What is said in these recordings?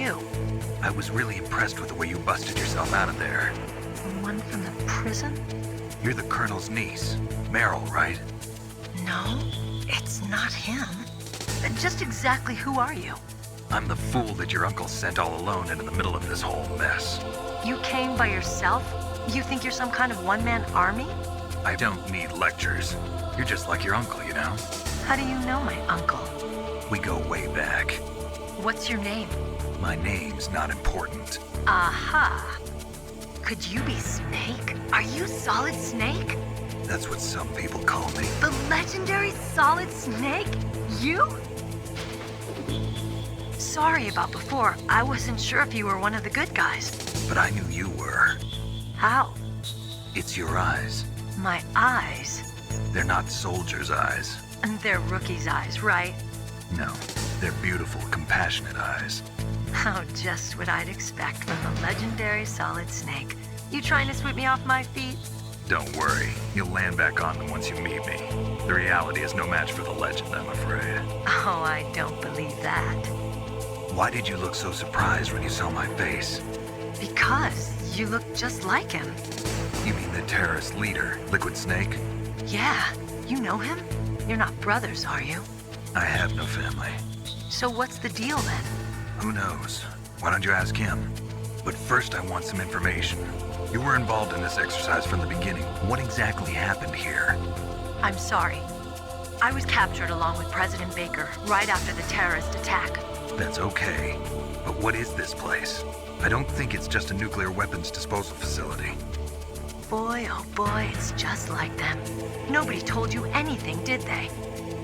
you? I was really impressed with the way you busted yourself out of there. The one from the prison? You're the Colonel's niece, Meryl, right? No, it's not him. Just exactly who are you? I'm the fool that your uncle sent all alone into the middle of this whole mess. You came by yourself? You think you're some kind of one-man army? I don't need lectures. You're just like your uncle, you know? How do you know my uncle? We go way back. What's your name? My name's not important. Aha. Could you be Snake? Are you Solid Snake? That's what some people call me. The legendary Solid Snake? You? Sorry about before. I wasn't sure if you were one of the good guys. But I knew you were. How? It's your eyes. My eyes? They're not soldiers' eyes. And they're rookies' eyes, right? No, they're beautiful, compassionate eyes. Oh, just what I'd expect from the legendary Solid Snake. You trying to sweep me off my feet? Don't worry, you'll land back on them once you meet me. The reality is no match for the legend, I'm afraid. Oh, I don't believe that. Why did you look so surprised when you saw my face? Because you look just like him. You mean the terrorist leader, Liquid Snake? Yeah, you know him? You're not brothers, are you? I have no family. So what's the deal then? Who knows? Why don't you ask him? But first I want some information. You were involved in this exercise from the beginning. What exactly happened here? I'm sorry. I was captured along with President Baker right after the terrorist attack. That's okay. But what is this place? I don't think it's just a nuclear weapons disposal facility. Boy, oh boy, it's just like them. Nobody told you anything, did they?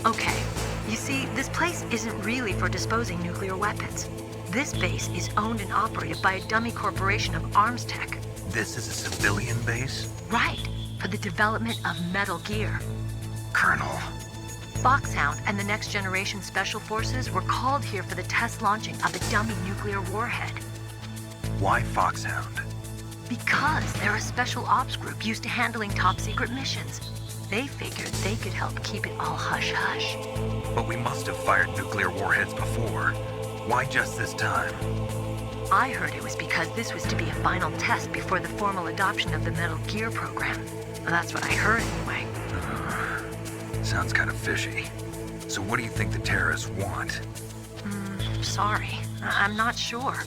Okay, you see, this place isn't really for disposing nuclear weapons. This base is owned and operated by a dummy corporation of arms tech. This is a civilian base? Right, for the development of Metal Gear. Colonel. Foxhound and the Next Generation Special Forces were called here for the test launching of a dummy nuclear warhead. Why Foxhound? Because they're a special ops group used to handling top-secret missions. They figured they could help keep it all hush-hush. But we must have fired nuclear warheads before. Why just this time? I heard it was because this was to be a final test before the formal adoption of the Metal Gear program. That's what I heard anyway. Sounds kind of fishy. So what do you think the terrorists want? Sorry, I'm not sure.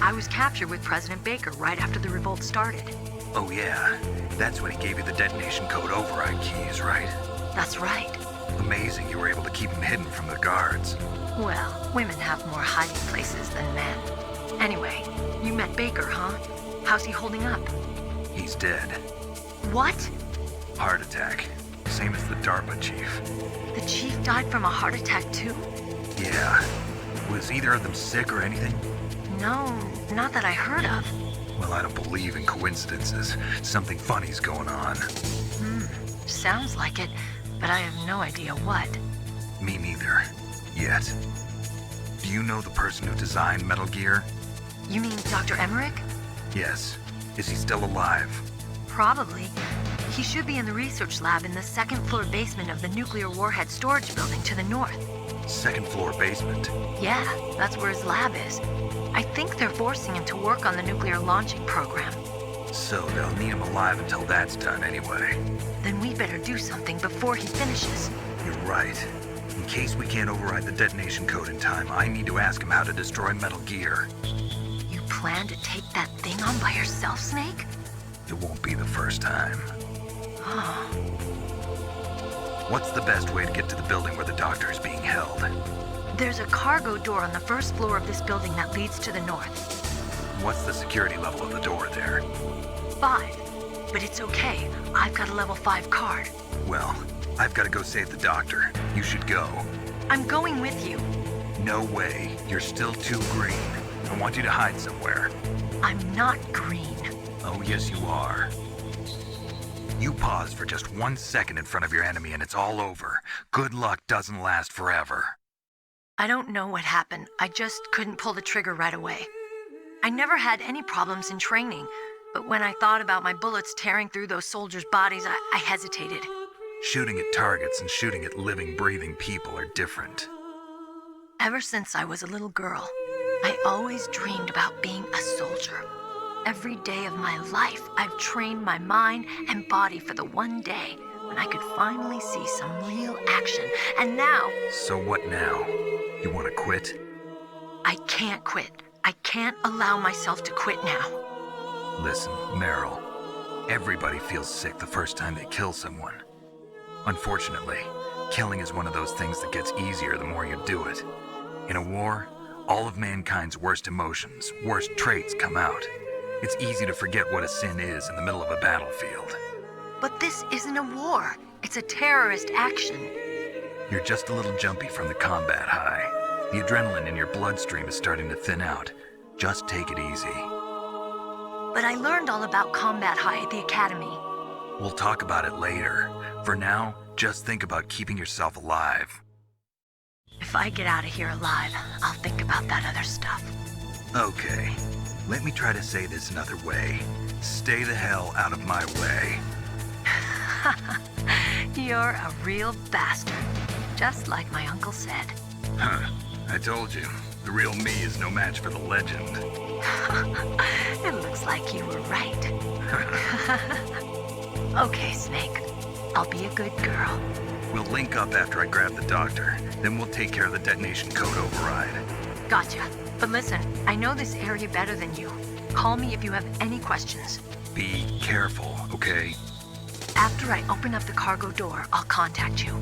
I was captured with President Baker right after the revolt started. Oh yeah, that's when he gave you the detonation code override keys, right? That's right. Amazing you were able to keep him hidden from the guards. Well, women have more hiding places than men. Anyway, you met Baker, huh? How's he holding up? He's dead. What? Heart attack. Same as the DARPA chief. The chief died from a heart attack too? Yeah. Was either of them sick or anything? No, not that I heard of. Well, I don't believe in coincidences. Something funny's going on. Sounds like it, but I have no idea what. Me neither. Yet. Do you know the person who designed Metal Gear? You mean Dr. Emmerich? Yes. Is he still alive? Probably. He should be in the research lab in the second-floor basement of the nuclear warhead storage building to the north. Second floor basement? Yeah, that's where his lab is. I think they're forcing him to work on the nuclear launching program. So they'll need him alive until that's done anyway. Then we better do something before he finishes. You're right. In case we can't override the detonation code in time, I need to ask him how to destroy Metal Gear. You plan to take that thing on by yourself, Snake? It won't be the first time. Oh. What's the best way to get to the building where the doctor is being held? There's a cargo door on the first floor of this building that leads to the north. What's the security level of the door there? 5. But it's okay. I've got a level 5 card. Well, I've got to go save the doctor. You should go. I'm going with you. No way. You're still too green. I want you to hide somewhere. I'm not green. Oh, yes, you are. You pause for just 1 second in front of your enemy and it's all over. Good luck doesn't last forever. I don't know what happened. I just couldn't pull the trigger right away. I never had any problems in training, but when I thought about my bullets tearing through those soldiers' bodies, I hesitated. Shooting at targets and shooting at living, breathing people are different. Ever since I was a little girl, I always dreamed about being a soldier. Every day of my life, I've trained my mind and body for the one day when I could finally see some real action. And now... So what now? You want to quit? I can't quit. I can't allow myself to quit now. Listen, Meryl, everybody feels sick the first time they kill someone. Unfortunately, killing is one of those things that gets easier the more you do it. In a war, all of mankind's worst emotions, worst traits come out. It's easy to forget what a sin is in the middle of a battlefield. But this isn't a war. It's a terrorist action. You're just a little jumpy from the combat high. The adrenaline in your bloodstream is starting to thin out. Just take it easy. But I learned all about combat high at the academy. We'll talk about it later. For now, just think about keeping yourself alive. If I get out of here alive, I'll think about that other stuff. Okay, let me try to say this another way. Stay the hell out of my way. You're a real bastard, just like my uncle said. Huh, I told you, the real me is no match for the legend. It looks like you were right. Okay, Snake. I'll be a good girl. We'll link up after I grab the doctor. Then we'll take care of the detonation code override. Gotcha. But listen, I know this area better than you. Call me if you have any questions. Be careful, okay? After I open up the cargo door, I'll contact you.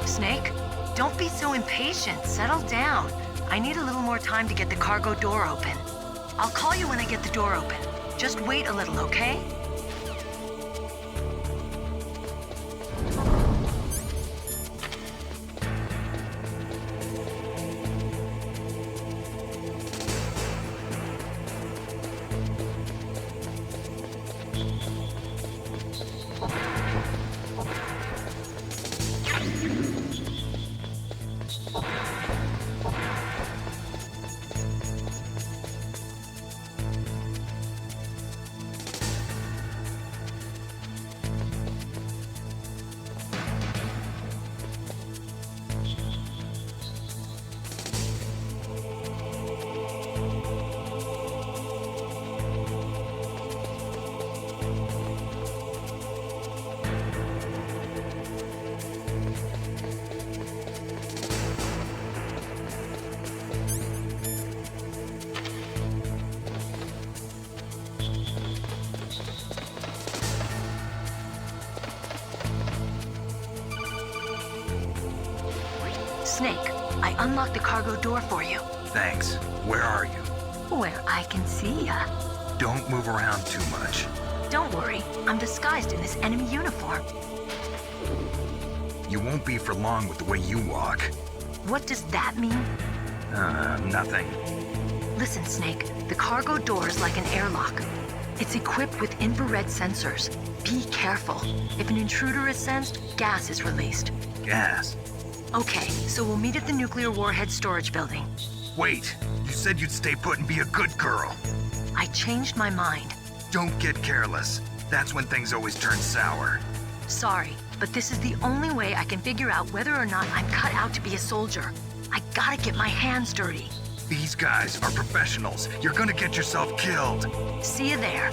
Snake, don't be so impatient. Settle down. I need a little more time to get the cargo door open. I'll call you when I get the door open. Just wait a little, okay? Snake, I unlocked the cargo door for you. Thanks. Where are you? Where I can see ya. Don't move around too much. Don't worry, I'm disguised in this enemy uniform. You won't be for long with the way you walk. What does that mean? Nothing. Listen, Snake, the cargo door is like an airlock. It's equipped with infrared sensors. Be careful. If an intruder is sensed, gas is released. Gas? Okay, so we'll meet at the nuclear warhead storage building. Wait, you said you'd stay put and be a good girl. I changed my mind. Don't get careless. That's when things always turn sour. Sorry, but this is the only way I can figure out whether or not I'm cut out to be a soldier. I gotta get my hands dirty. These guys are professionals. You're gonna get yourself killed. See you there.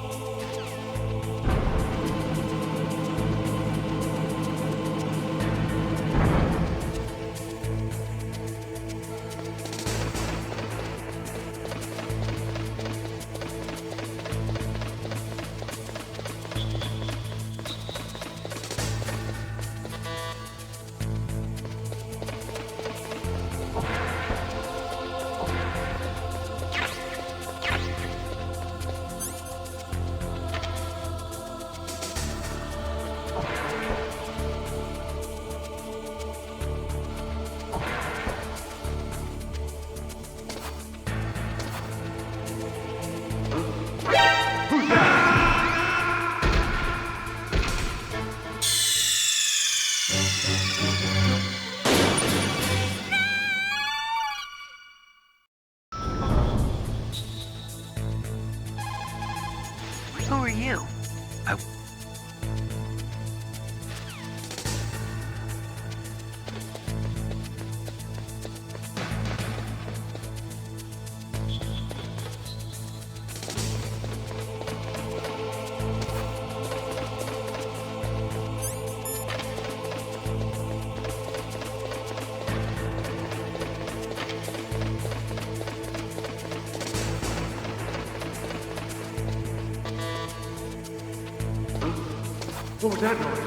What was that noise?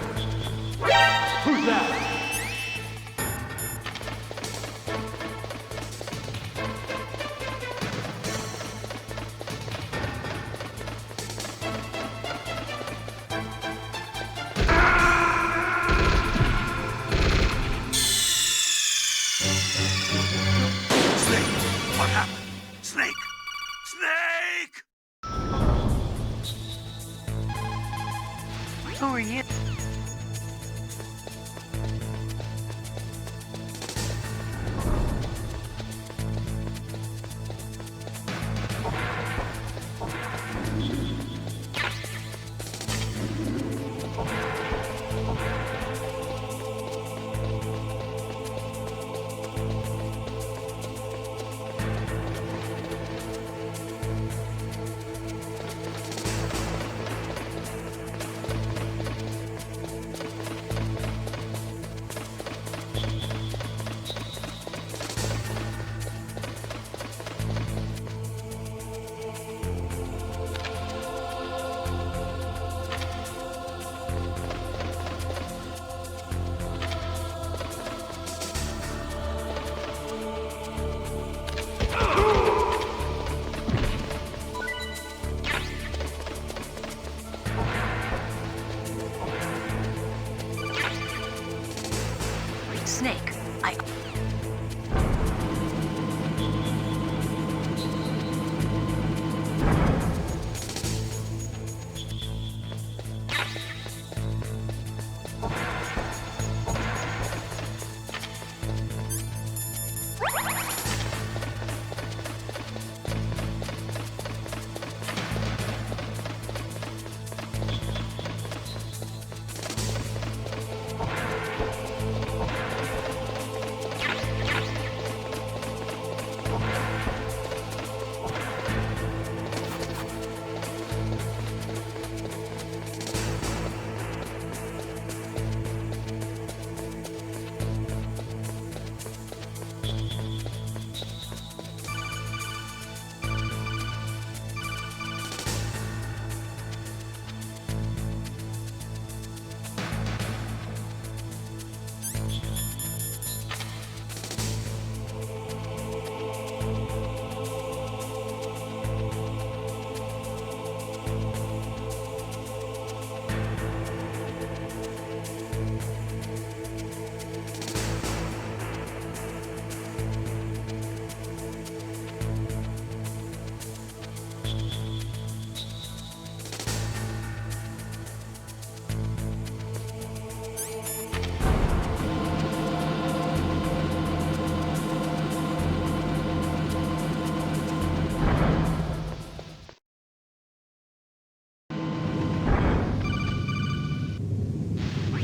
Who's that? What happened? Snake! Snake! Who are you? Snake, I...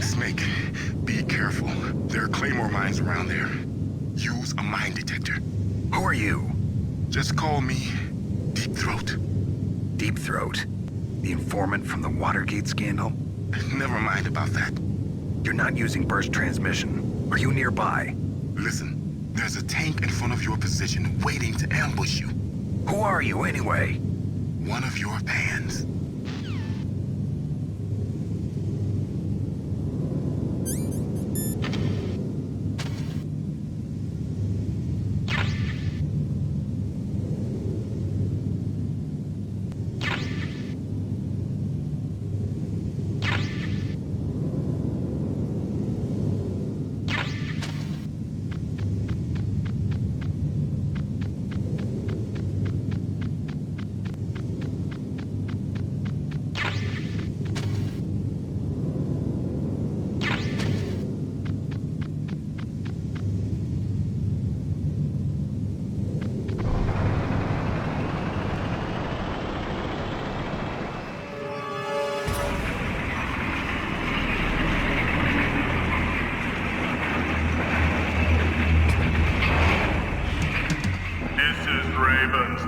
Snake, be careful. There are claymore mines around there. Use a mine detector. Who are you? Just call me Deep Throat. Deep Throat? The informant from the Watergate scandal? Never mind about that. You're not using burst transmission. Are you nearby? Listen, there's a tank in front of your position waiting to ambush you. Who are you anyway? One of your fans.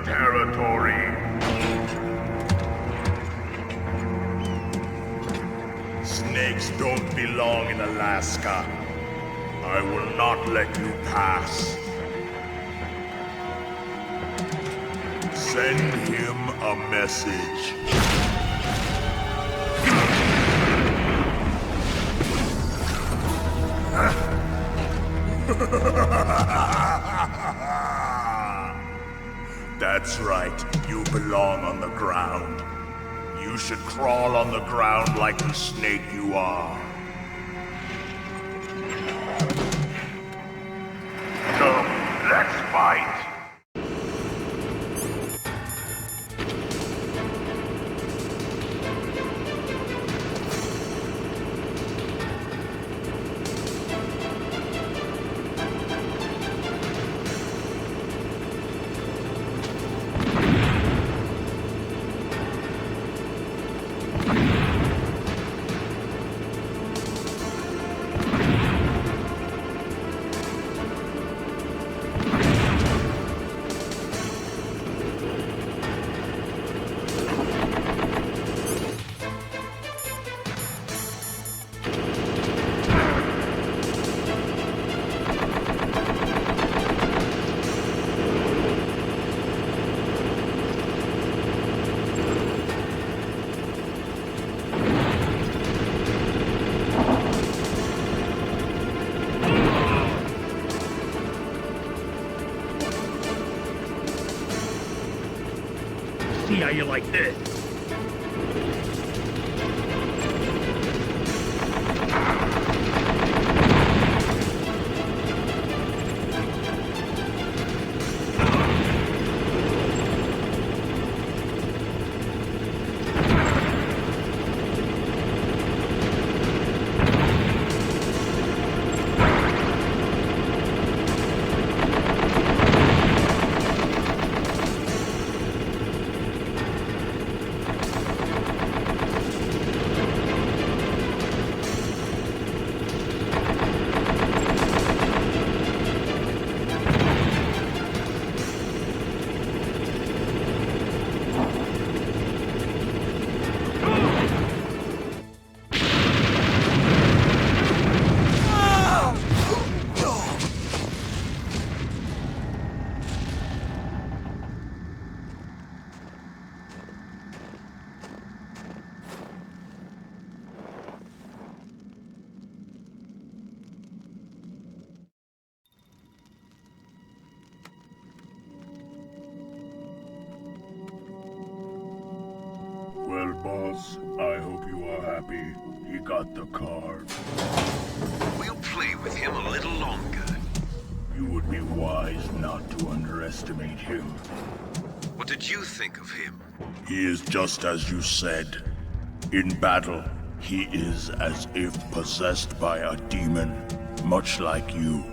Territory. Snakes don't belong in Alaska. I will not let you pass. Send him a message. That's right, you belong on the ground. You should crawl on the ground like the snake you are. Come, let's fight. See how you like this. Well, boss, I hope you are happy. He got the card. We'll play with him a little longer. You would be wise not to underestimate him. What did you think of him? He is just as you said. In battle, he is as if possessed by a demon. Much like you,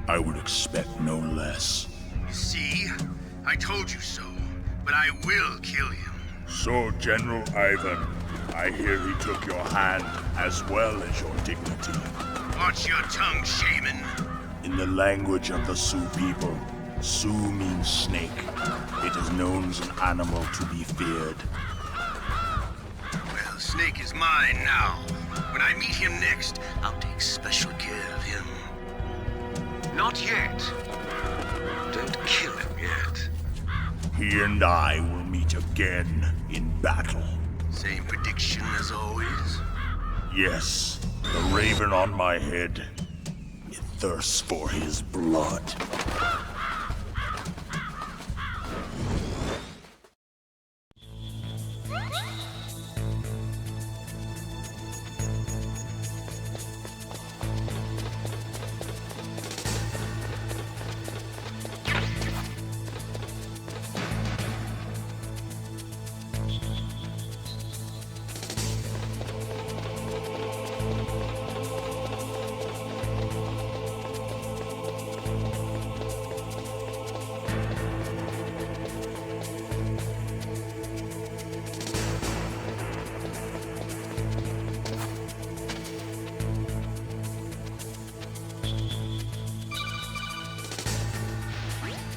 I would expect no less. See? I told you so. But I will kill him. So, General Ivan, I hear he took your hand as well as your dignity. Watch your tongue, shaman. In the language of the Sioux people, Sioux means snake. It is known as an animal to be feared. Well, Snake is mine now. When I meet him next, I'll take special care of him. Not yet. Don't kill him yet. He and I will meet again in battle. Same prediction as always? Yes, the raven on my head. It thirsts for his blood.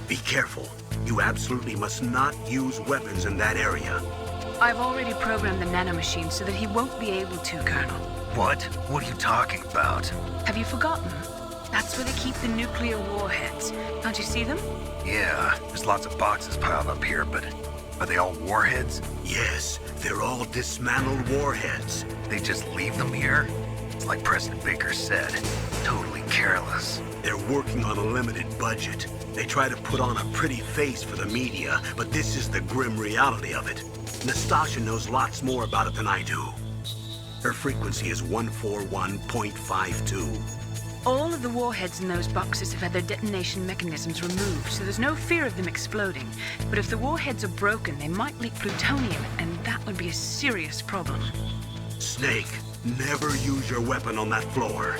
Be careful. You absolutely must not use weapons in that area. I've already programmed the nanomachine so that he won't be able to, Colonel. What? What are you talking about? Have you forgotten? That's where they keep the nuclear warheads. Can't you see them? Yeah, there's lots of boxes piled up here, but are they all warheads? Yes, they're all dismantled warheads. They just leave them here? It's like President Baker said, totally careless. They're working on a limited budget. They try to put on a pretty face for the media, but this is the grim reality of it. Nastasha knows lots more about it than I do. Her frequency is 141.52. All of the warheads in those boxes have had their detonation mechanisms removed, so there's no fear of them exploding. But if the warheads are broken, they might leak plutonium, and that would be a serious problem. Snake, never use your weapon on that floor.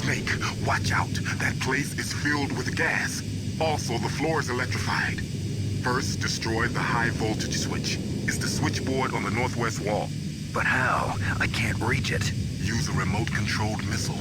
Snake, watch out. That place is filled with gas. Also, the floor is electrified. First, destroy the high voltage switch. It's the switchboard on the northwest wall. But how? I can't reach it. Use a remote-controlled missile.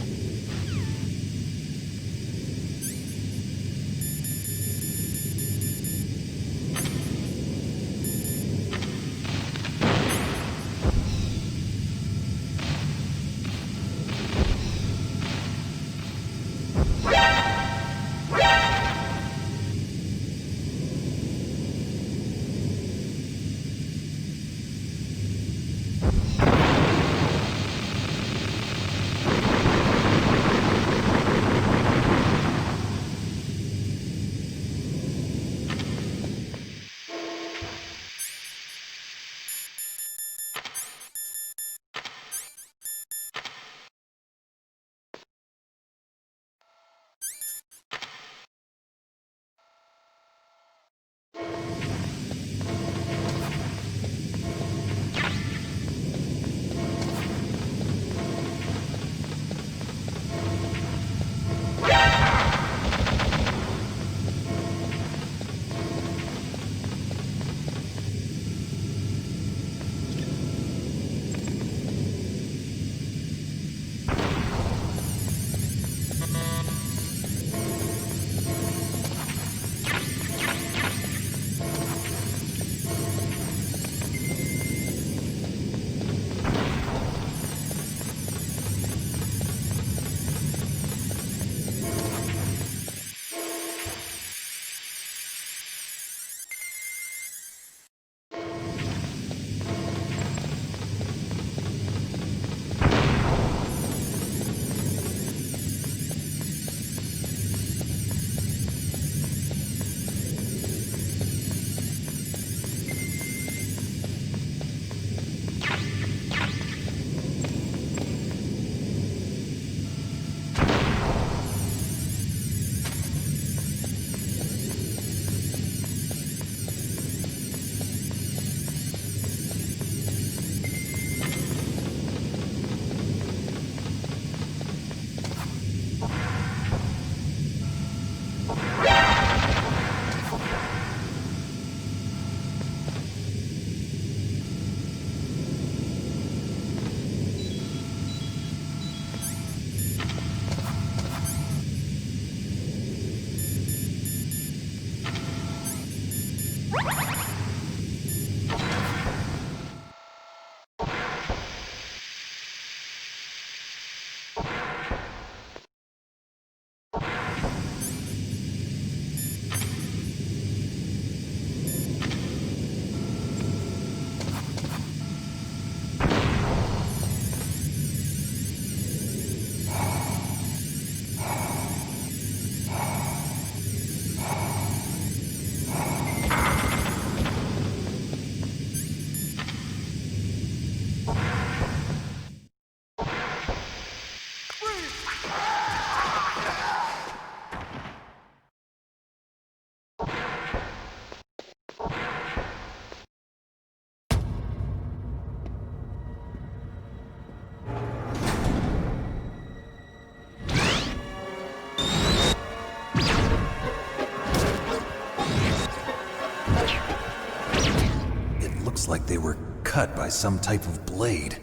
Like they were cut by some type of blade.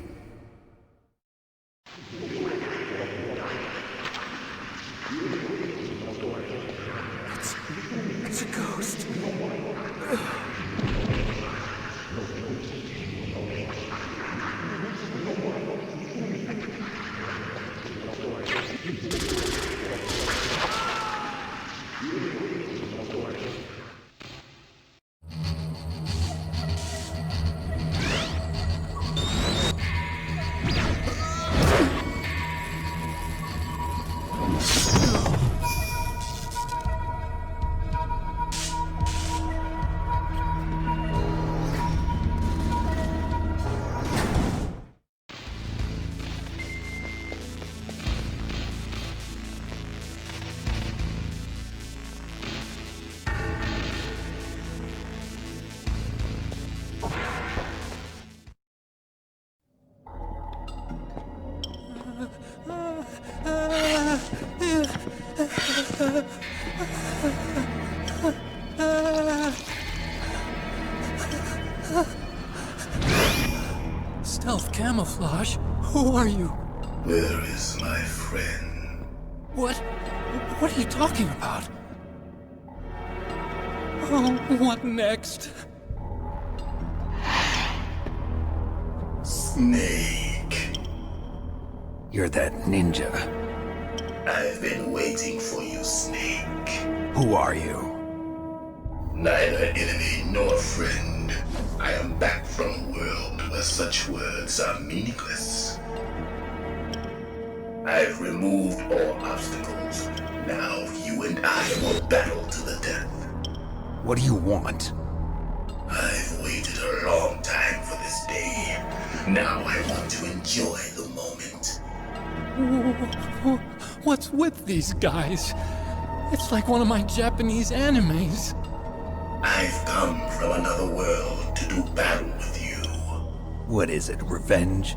It's a ghost. camouflage. Who are you? Where is my friend? What are you talking about? Oh, what next? Snake. You're that ninja. I've been waiting for you, Snake. Who are you? Neither enemy nor friend. I am back from a world where such words are meaningless. I've removed all obstacles. Now you and I will battle to the death. What do you want? I've waited a long time for this day. Now I want to enjoy the moment. What's with these guys? It's like one of my Japanese animes. I've come from another world to do battle with you. What is it, revenge?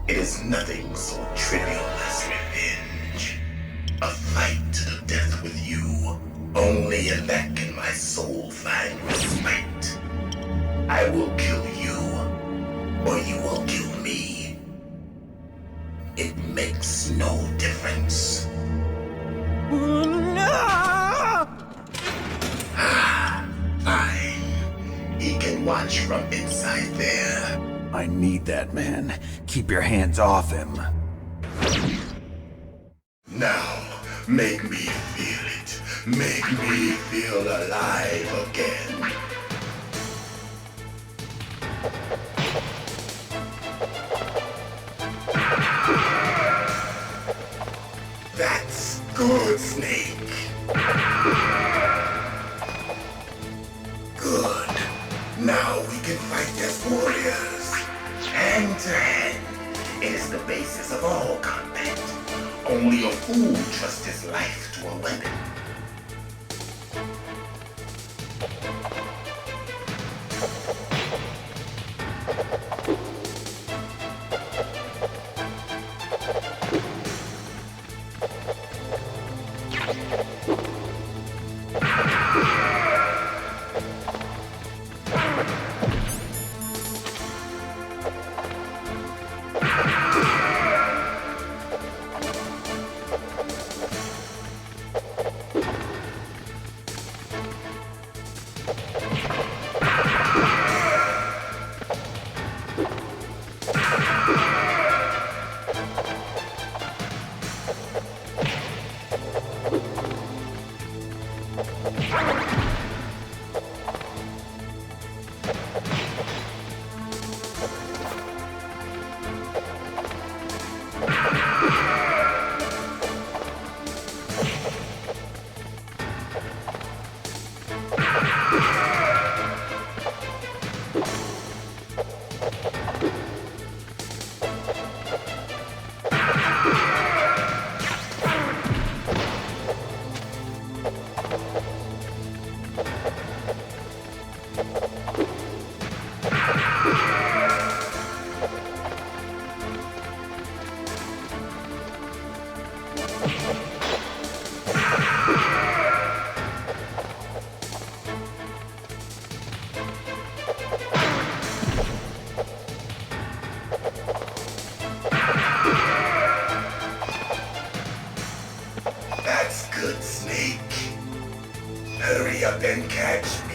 It is nothing so trivial as revenge. A fight to the death with you. Only in that can my soul find respite. I will kill you, or you will kill me. It makes no difference. Fine. He can watch from inside there. I need that man. Keep your hands off him. Now, make me feel it. Make me feel alive again. That's good, Snake. Good. Now we can fight as warriors. Hand to hand. It is the basis of all combat. Only a fool trusts his life to a weapon. That's good, Snake. Hurry up and catch me.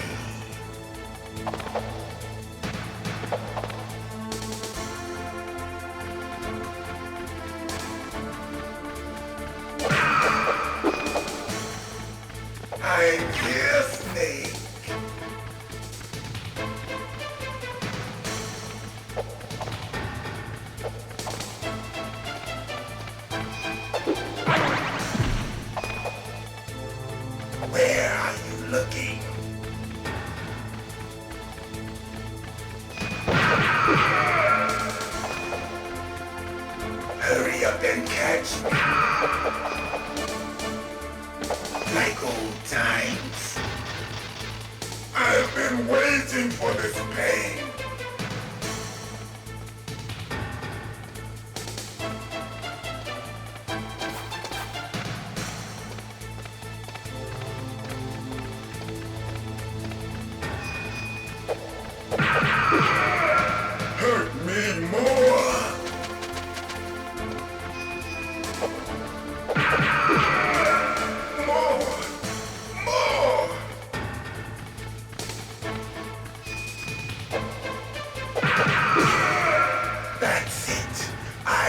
I'm here, Snake. Where are you looking? Hurry up and catch me. Like old times. I've been waiting for this pain. Hurt me more!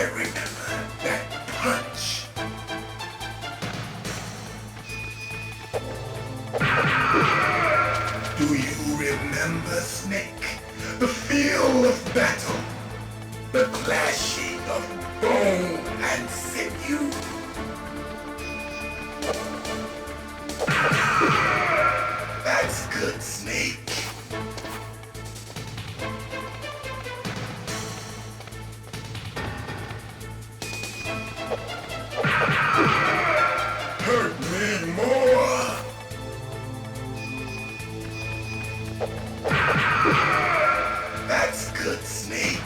I remember that punch. Do you remember, Snake? The feel of battle. The clashing of bone and sinew. That's good, Snake. Hurt me more. That's good, Snake.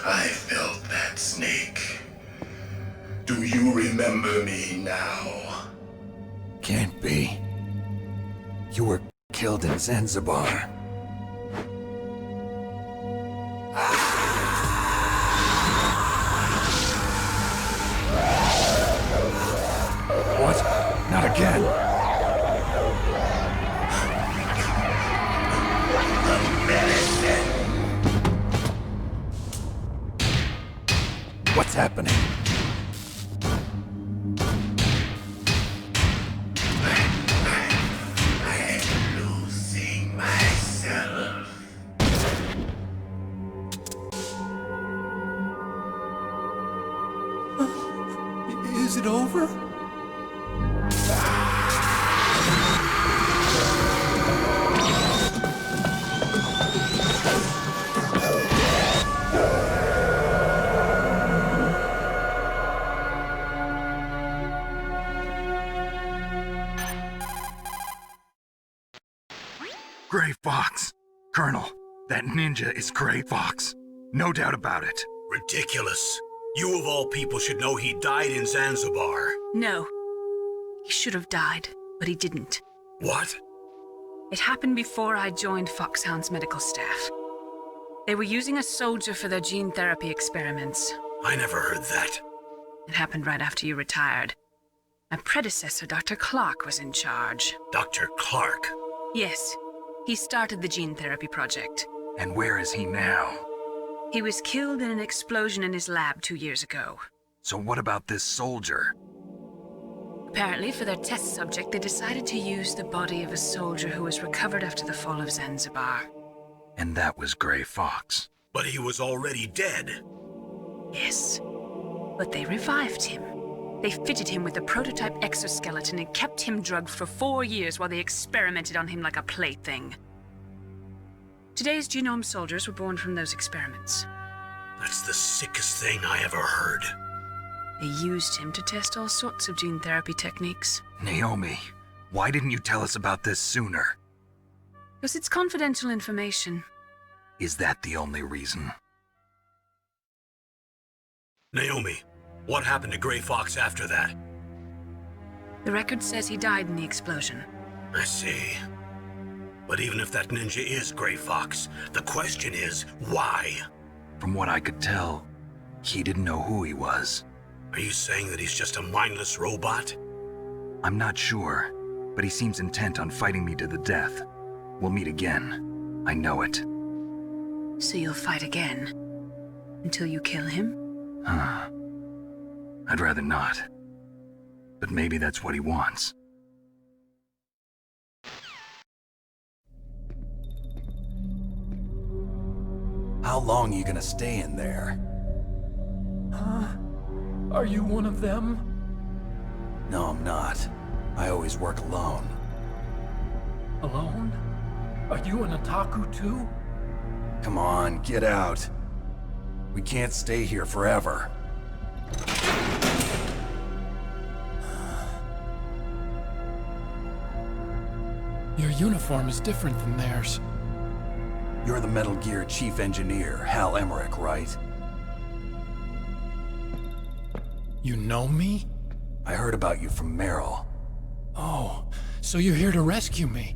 I felt that, Snake. Do you remember me now? Can't be. You were killed in Zanzibar. What? Not again. What's happening? I'm losing myself. Is it over? Gray Fox. Colonel, that ninja is Gray Fox. No doubt about it. Ridiculous. You of all people should know he died in Zanzibar. No. He should have died, but he didn't. What? It happened before I joined Foxhound's medical staff. They were using a soldier for their gene therapy experiments. I never heard that. It happened right after you retired. My predecessor, Dr. Clark, was in charge. Dr. Clark? Yes. He started the gene therapy project. And where is he now? He was killed in an explosion in his lab 2 years ago. So what about this soldier? Apparently, for their test subject, they decided to use the body of a soldier who was recovered after the fall of Zanzibar. And that was Gray Fox. But he was already dead. Yes. But they revived him. They fitted him with a prototype exoskeleton and kept him drugged for 4 years while they experimented on him like a plaything. Today's genome soldiers were born from those experiments. That's the sickest thing I ever heard. They used him to test all sorts of gene therapy techniques. Naomi, why didn't you tell us about this sooner? Because it's confidential information. Is that the only reason? Naomi, what happened to Gray Fox after that? The record says he died in the explosion. I see. But even if that ninja is Gray Fox, the question is, why? From what I could tell, he didn't know who he was. Are you saying that he's just a mindless robot? I'm not sure, but he seems intent on fighting me to the death. We'll meet again. I know it. So you'll fight again? Until you kill him? Huh. I'd rather not. But maybe that's what he wants. How long are you gonna stay in there? Huh? Are you one of them? No, I'm not. I always work alone. Alone? Are you an otaku too? Come on, get out. We can't stay here forever. Your uniform is different than theirs. You're the Metal Gear Chief Engineer, Hal Emmerich, right? You know me? I heard about you from Meryl. Oh, so you're here to rescue me?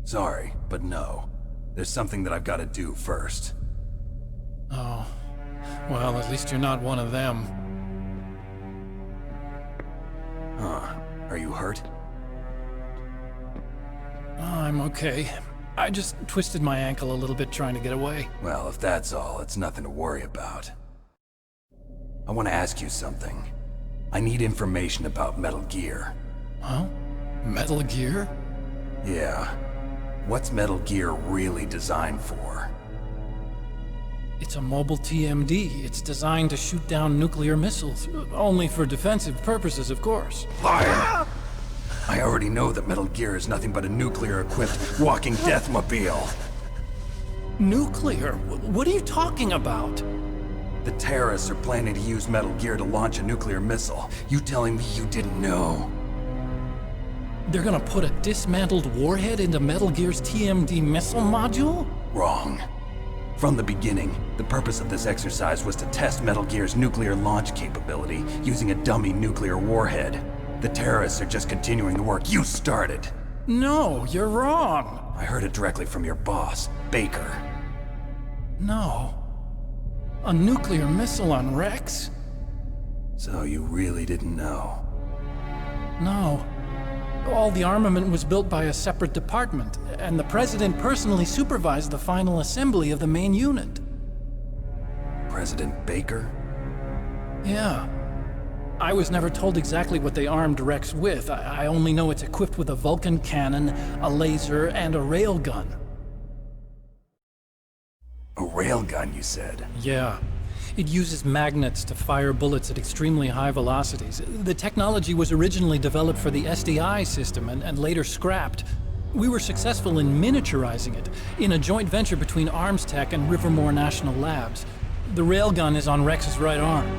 Sorry, but no. There's something that I've got to do first. Oh, well, at least you're not one of them. Huh. Are you hurt? I'm okay. I just twisted my ankle a little bit trying to get away. Well, if that's all, it's nothing to worry about. I want to ask you something. I need information about Metal Gear. Huh? Metal Gear? Yeah. What's Metal Gear really designed for? It's a mobile TMD. It's designed to shoot down nuclear missiles. Only for defensive purposes, of course. Liar! I already know that Metal Gear is nothing but a nuclear-equipped walking deathmobile. Nuclear? What are you talking about? The terrorists are planning to use Metal Gear to launch a nuclear missile. You telling me you didn't know? They're gonna put a dismantled warhead into Metal Gear's TMD missile module? Wrong. From the beginning, the purpose of this exercise was to test Metal Gear's nuclear launch capability using a dummy nuclear warhead. The terrorists are just continuing the work you started. No, you're wrong. I heard it directly from your boss, Baker. No. A nuclear missile on Rex? So you really didn't know? No. All the armament was built by a separate department, and the President personally supervised the final assembly of the main unit. President Baker? Yeah. I was never told exactly what they armed Rex with. I only know it's equipped with a Vulcan cannon, a laser, and a railgun. A railgun, you said? Yeah. It uses magnets to fire bullets at extremely high velocities. The technology was originally developed for the SDI system and later scrapped. We were successful in miniaturizing it in a joint venture between Arms Tech and Rivermore National Labs. The railgun is on Rex's right arm.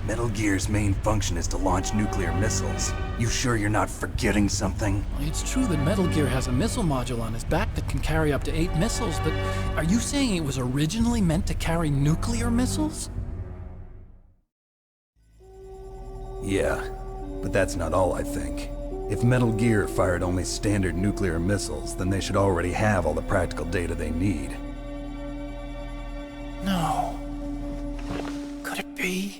Metal Gear's main function is to launch nuclear missiles. You sure you're not forgetting something? It's true that Metal Gear has a missile module on his back that can carry up to 8 missiles, but are you saying it was originally meant to carry nuclear missiles? Yeah, but that's not all I think. If Metal Gear fired only standard nuclear missiles, then they should already have all the practical data they need. No. Could it be?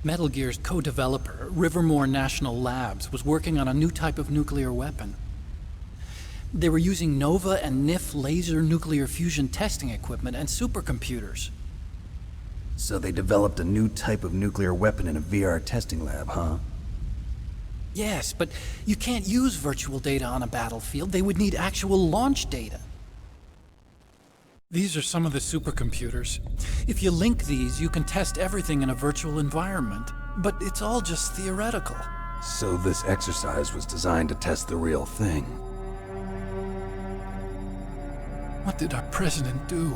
Metal Gear's co-developer, Rivermore National Labs, was working on a new type of nuclear weapon. They were using NOVA and NIF laser nuclear fusion testing equipment and supercomputers. So they developed a new type of nuclear weapon in a VR testing lab, huh? Yes, but you can't use virtual data on a battlefield. They would need actual launch data. These are some of the supercomputers. If you link these, you can test everything in a virtual environment. But it's all just theoretical. So this exercise was designed to test the real thing. What did our president do?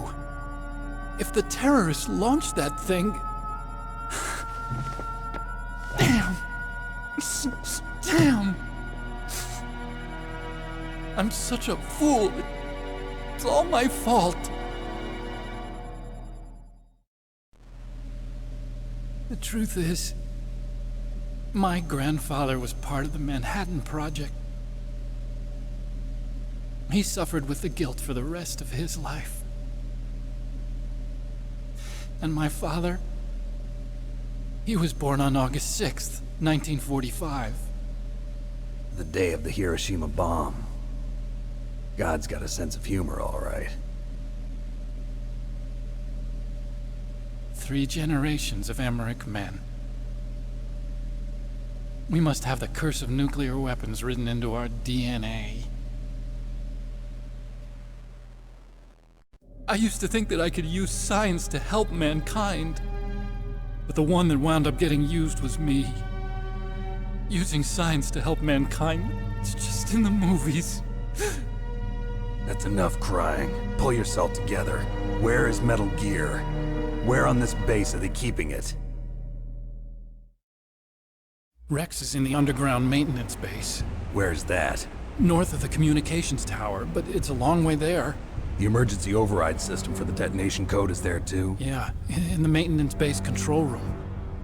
If the terrorists launched that thing... Damn! Damn! I'm such a fool. It's all my fault. The truth is, my grandfather was part of the Manhattan Project. He suffered with the guilt for the rest of his life. And my father, he was born on August 6th, 1945. The day of the Hiroshima bomb. God's got a sense of humor, all right. 3 generations of Emmerich men. We must have the curse of nuclear weapons written into our DNA. I used to think that I could use science to help mankind, but the one that wound up getting used was me. Using science to help mankind, it's just in the movies. That's enough crying. Pull yourself together. Where is Metal Gear? Where on this base are they keeping it? Rex is in the underground maintenance base, Where's that? north of the communications tower, but it's a long way there. The emergency override system for the detonation code is there too? Yeah, in the maintenance base control room.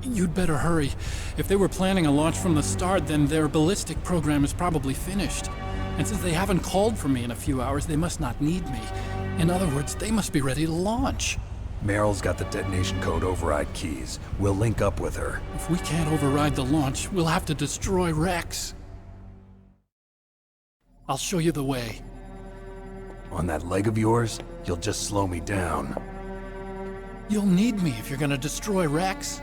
You'd better hurry. If they were planning a launch from the start, then their ballistic program is probably finished. And since they haven't called for me in a few hours, they must not need me. In other words, they must be ready to launch. Meryl's got the detonation code override keys. We'll link up with her. If we can't override the launch, we'll have to destroy Rex. I'll show you the way. On that leg of yours, you'll just slow me down. You'll need me if you're gonna destroy Rex.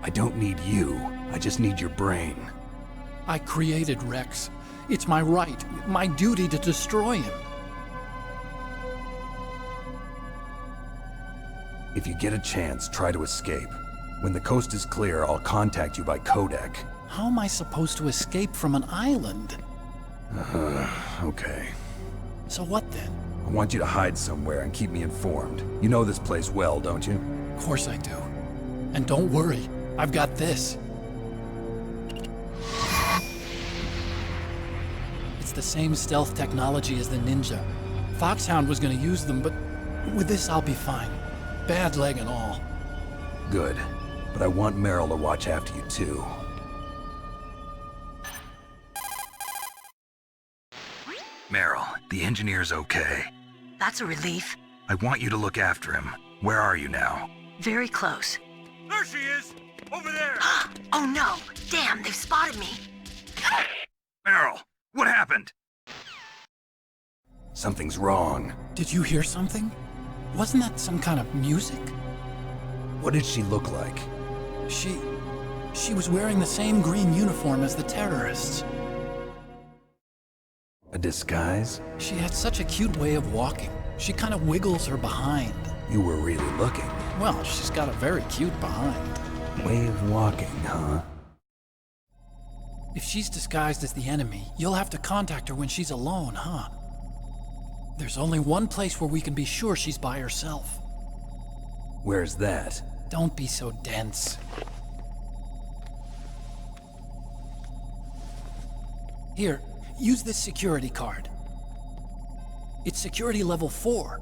I don't need you. I just need your brain. I created Rex. It's my right, my duty to destroy him. If you get a chance, try to escape. When the coast is clear, I'll contact you by codec. How am I supposed to escape from an island? Okay. So what then? I want you to hide somewhere and keep me informed. You know this place well, don't you? Of course I do. And don't worry, I've got this. It's the same stealth technology as the Ninja. Foxhound was gonna use them, but with this I'll be fine. Bad leg and all. Good. But I want Meryl to watch after you too. Meryl, the engineer's okay. That's a relief. I want you to look after him. Where are you now? Very close. There she is! Over there! Oh no! Damn, they've spotted me! Meryl, what happened? Something's wrong. Did you hear something? Wasn't that some kind of music? What did she look like? She was wearing the same green uniform as the terrorists. A disguise? She had such a cute way of walking. She kind of wiggles her behind. You were really looking. Well, she's got a very cute behind. Way of walking, huh? If she's disguised as the enemy, you'll have to contact her when she's alone, huh? There's only one place where we can be sure she's by herself. Where's that? Don't be so dense. Here, use this security card. It's security level 4.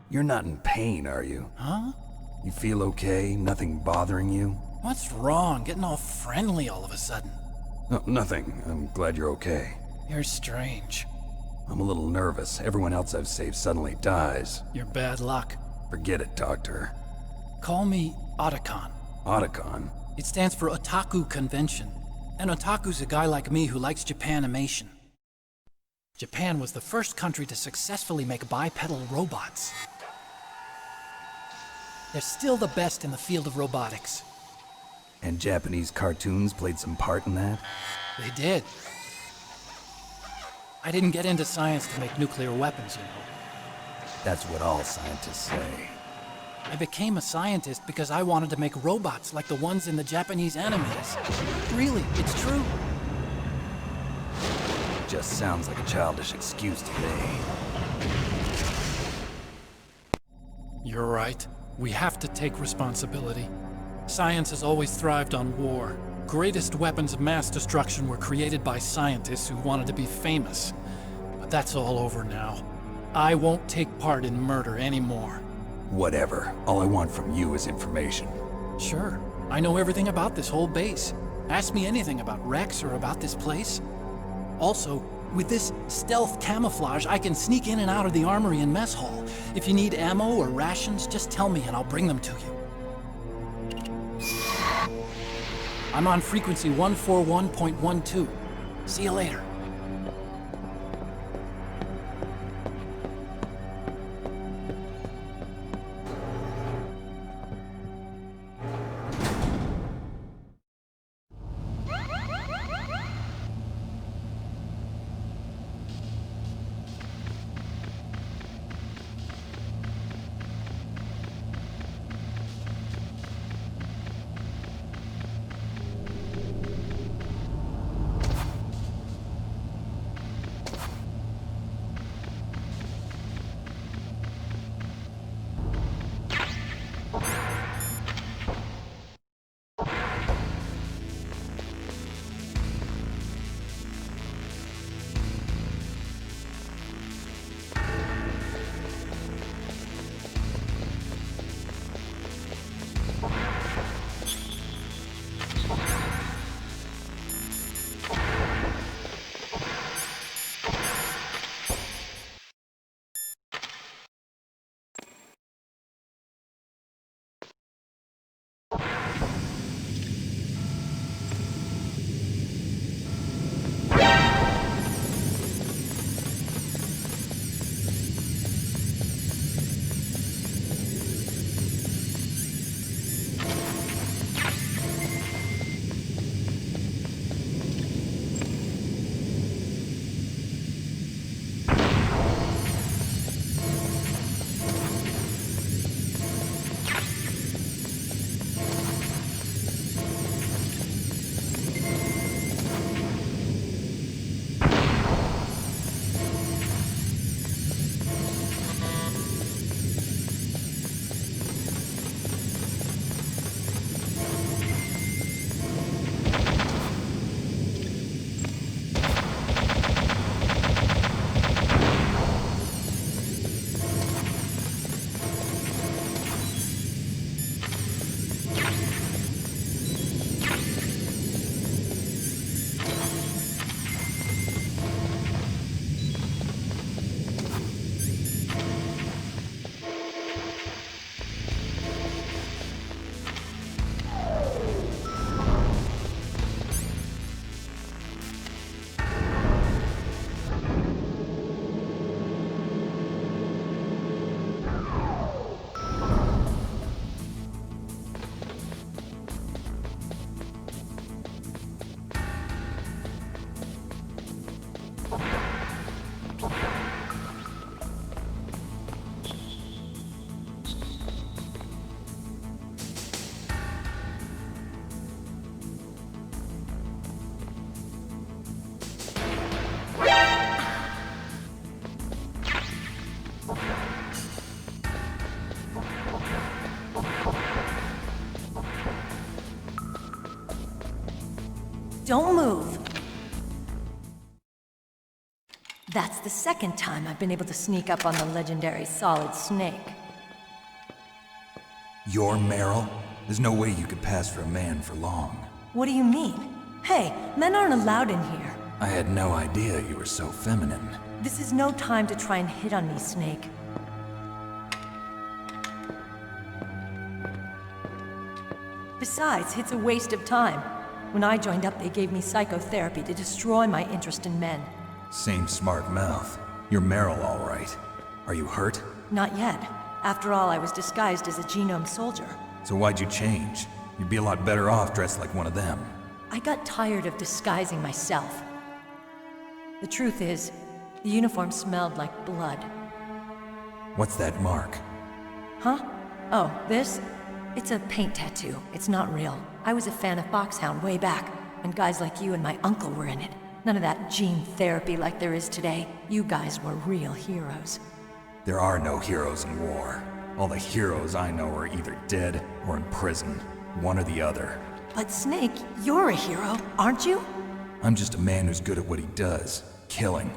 You're not in pain, are you? Huh? You feel okay? Nothing bothering you? What's wrong? Getting all friendly all of a sudden. Oh, nothing. I'm glad you're okay. You're strange. I'm a little nervous. Everyone else I've saved suddenly dies. You're bad luck. Forget it, Doctor. Call me Otacon. Otacon? It stands for Otaku Convention. An otaku's a guy like me who likes Japanimation. Japan was the first country to successfully make bipedal robots. They're still the best in the field of robotics. And Japanese cartoons played some part in that? They did. I didn't get into science to make nuclear weapons, you know. That's what all scientists say. I became a scientist because I wanted to make robots like the ones in the Japanese animes. Really, it's true. Just sounds like a childish excuse to me. You're right. We have to take responsibility. Science has always thrived on war. Greatest weapons of mass destruction were created by scientists who wanted to be famous. But that's all over now. I won't take part in murder anymore. Whatever. All I want from you is information. Sure. I know everything about this whole base. Ask me anything about Rex or about this place. Also, with this stealth camouflage, I can sneak in and out of the armory and mess hall. If you need ammo or rations, just tell me and I'll bring them to you. I'm on frequency 141.12. See you later. Don't move. That's the second time I've been able to sneak up on the legendary Solid Snake. You're Meryl? There's no way you could pass for a man for long. What do you mean? Hey, men aren't allowed in here. I had no idea you were so feminine. This is no time to try and hit on me, Snake. Besides, it's a waste of time. When I joined up, they gave me psychotherapy to destroy my interest in men. Same smart mouth. You're Meryl, all right. Are you hurt? Not yet. After all, I was disguised as a genome soldier. So why'd you change? You'd be a lot better off dressed like one of them. I got tired of disguising myself. The truth is, the uniform smelled like blood. What's that mark? Huh? Oh, this? It's a paint tattoo. It's not real. I was a fan of Foxhound way back, when guys like you and my uncle were in it. None of that gene therapy like there is today. You guys were real heroes. There are no heroes in war. All the heroes I know are either dead or in prison. One or the other. But Snake, you're a hero, aren't you? I'm just a man who's good at what he does. Killing.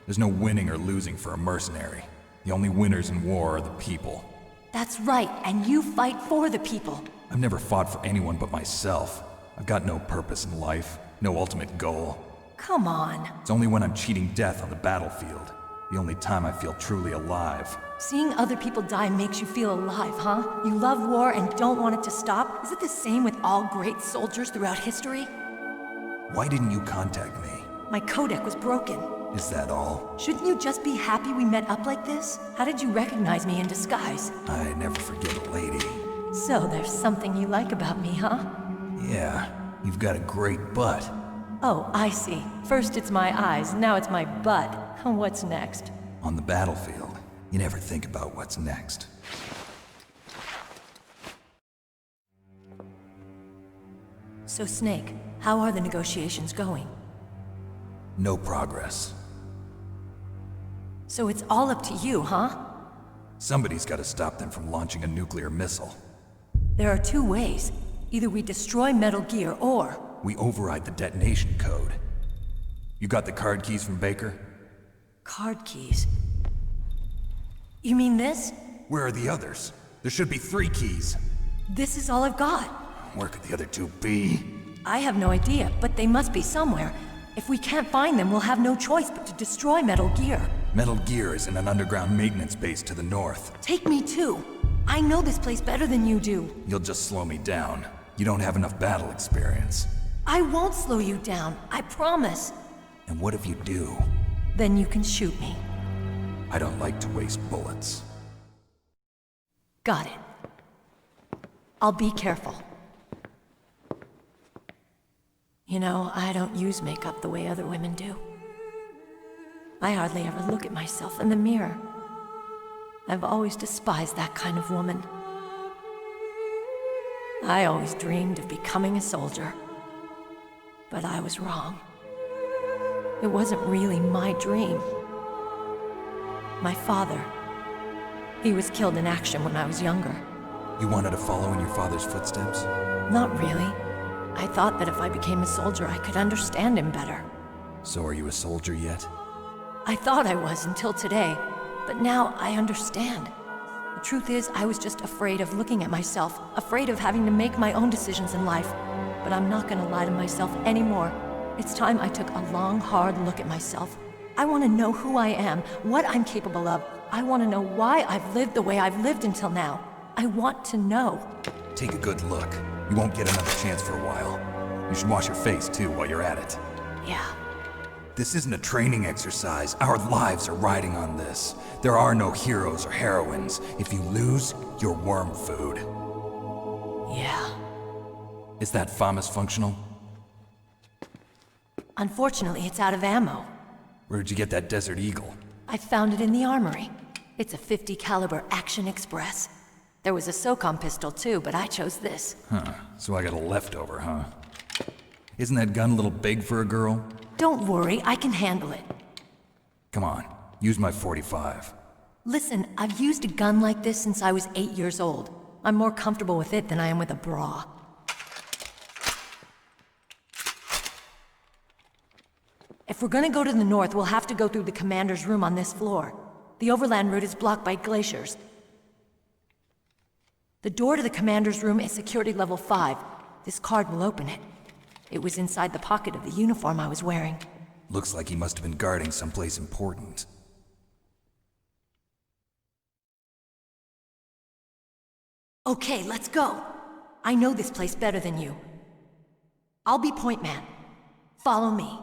There's no winning or losing for a mercenary. The only winners in war are the people. That's right, and you fight for the people. I've never fought for anyone but myself. I've got no purpose in life, no ultimate goal. Come on. It's only when I'm cheating death on the battlefield. The only time I feel truly alive. Seeing other people die makes you feel alive, huh? You love war and don't want it to stop? Is it the same with all great soldiers throughout history? Why didn't you contact me? My codec was broken. Is that all? Shouldn't you just be happy we met up like this? How did you recognize me in disguise? I never forget a lady. So there's something you like about me, huh? Yeah, you've got a great butt. Oh, I see. First it's my eyes, now it's my butt. What's next? On the battlefield, you never think about what's next. So Snake, how are the negotiations going? No progress. So it's all up to you, huh? Somebody's got to stop them from launching a nuclear missile. There are two ways. Either we destroy Metal Gear, or... we override the detonation code. You got the card keys from Baker? Card keys? You mean this? Where are the others? There should be 3 keys. This is all I've got. Where could the other 2 be? I have no idea, but they must be somewhere. If we can't find them, we'll have no choice but to destroy Metal Gear. Metal Gear is in an underground maintenance base to the north. Take me too. I know this place better than you do. You'll just slow me down. You don't have enough battle experience. I won't slow you down, I promise. And what if you do? Then you can shoot me. I don't like to waste bullets. Got it. I'll be careful. You know, I don't use makeup the way other women do. I hardly ever look at myself in the mirror. I've always despised that kind of woman. I always dreamed of becoming a soldier. But I was wrong. It wasn't really my dream. My father, he was killed in action when I was younger. You wanted to follow in your father's footsteps? Not really. I thought that if I became a soldier, I could understand him better. So are you a soldier yet? I thought I was until today, but now I understand. The truth is, I was just afraid of looking at myself, afraid of having to make my own decisions in life. But I'm not gonna lie to myself anymore. It's time I took a long, hard look at myself. I want to know who I am, what I'm capable of. I want to know why I've lived the way I've lived until now. I want to know. Take a good look. You won't get another chance for a while. You should wash your face, too, while you're at it. Yeah. This isn't a training exercise. Our lives are riding on this. There are no heroes or heroines. If you lose, you're worm food. Yeah. Is that FAMAS functional? Unfortunately, it's out of ammo. Where'd you get that Desert Eagle? I found it in the armory. It's a .50 caliber Action Express. There was a SOCOM pistol too, but I chose this. Huh, so I got a leftover, huh? Isn't that gun a little big for a girl? Don't worry, I can handle it. Come on, use my .45. Listen, I've used a gun like this since I was 8 years old. I'm more comfortable with it than I am with a bra. If we're gonna go to the north, we'll have to go through the commander's room on this floor. The overland route is blocked by glaciers. The door to the commander's room is security level 5. This card will open it. It was inside the pocket of the uniform I was wearing. Looks like he must have been guarding someplace important. Okay, let's go. I know this place better than you. I'll be point man. Follow me.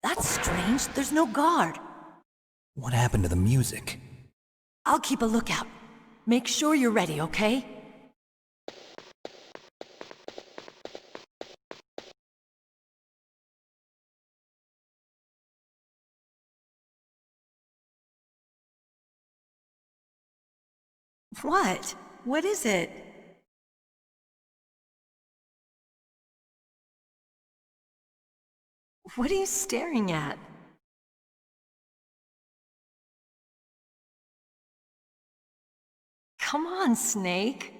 That's strange. There's no guard. What happened to the music? I'll keep a lookout. Make sure you're ready, okay? What? What is it? What are you staring at? Come on, Snake.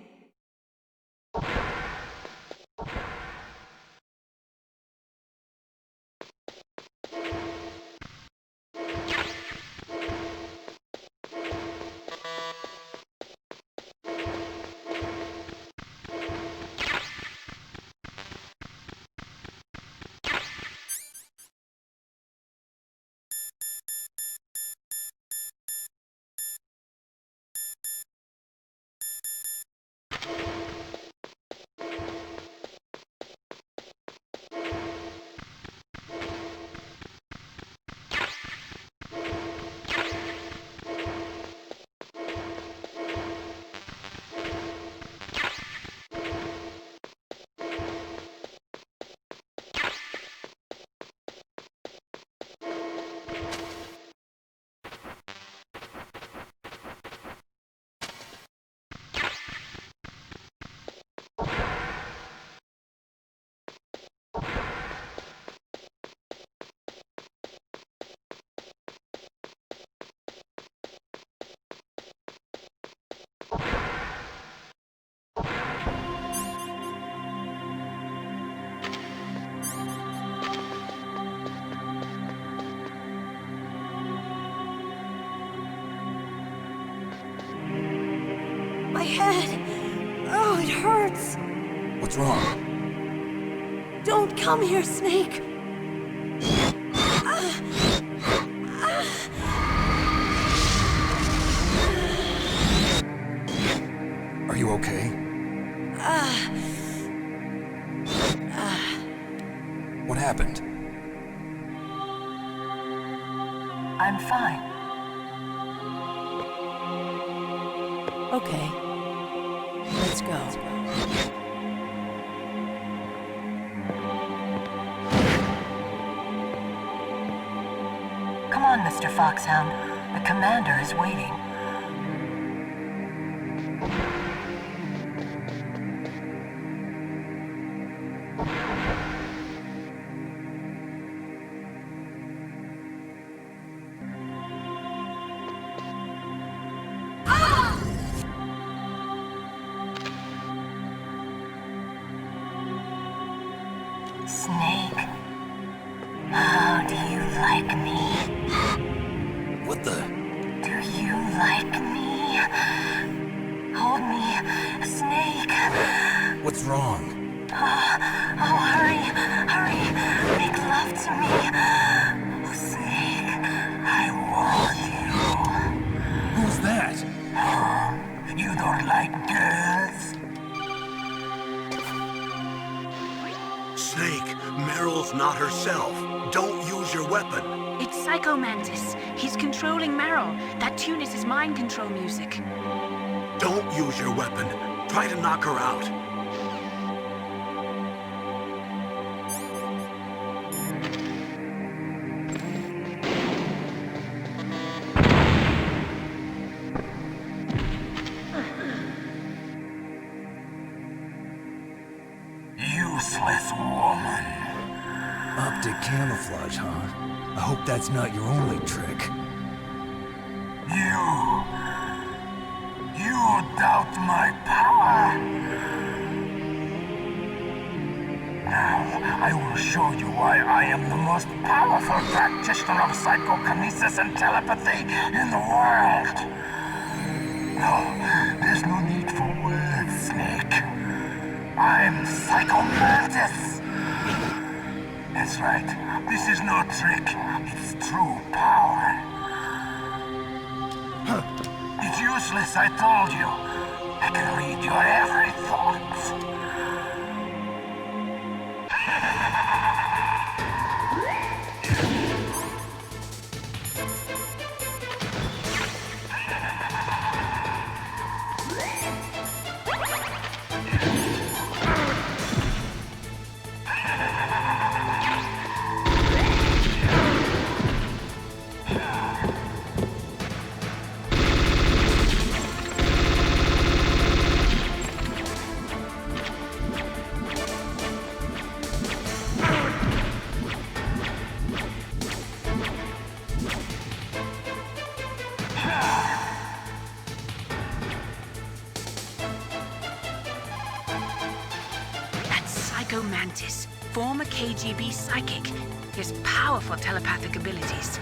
My head. Oh, it hurts. What's wrong? Don't come here, Snake. Are you okay? What happened? I'm fine. Okay. Let's go. Come on, Mr. Foxhound. The commander is waiting. Snake, how do you like me? What the? Do you like me? Hold me, Snake. What's wrong? Oh, hurry, hurry. Make love to me. Oh, Snake, I want you. Who's that? Oh, you don't like girls? Snake, Meryl's not herself. Don't use your weapon. It's Psycho Mantis. He's controlling Meryl. That tune is his mind control music. Don't use your weapon. Try to knock her out. useless woman. Optic camouflage, huh? I hope that's not your only trick. You doubt my power? Now, I will show you why I am the most powerful practitioner of psychokinesis and telepathy in the world. No, there's no need for words, Snake. I'm Psychomantis. That's right. This is no trick. It's true power. It's useless, I told you. I can read your every thought. Mantis, former KGB psychic. He has powerful telepathic abilities.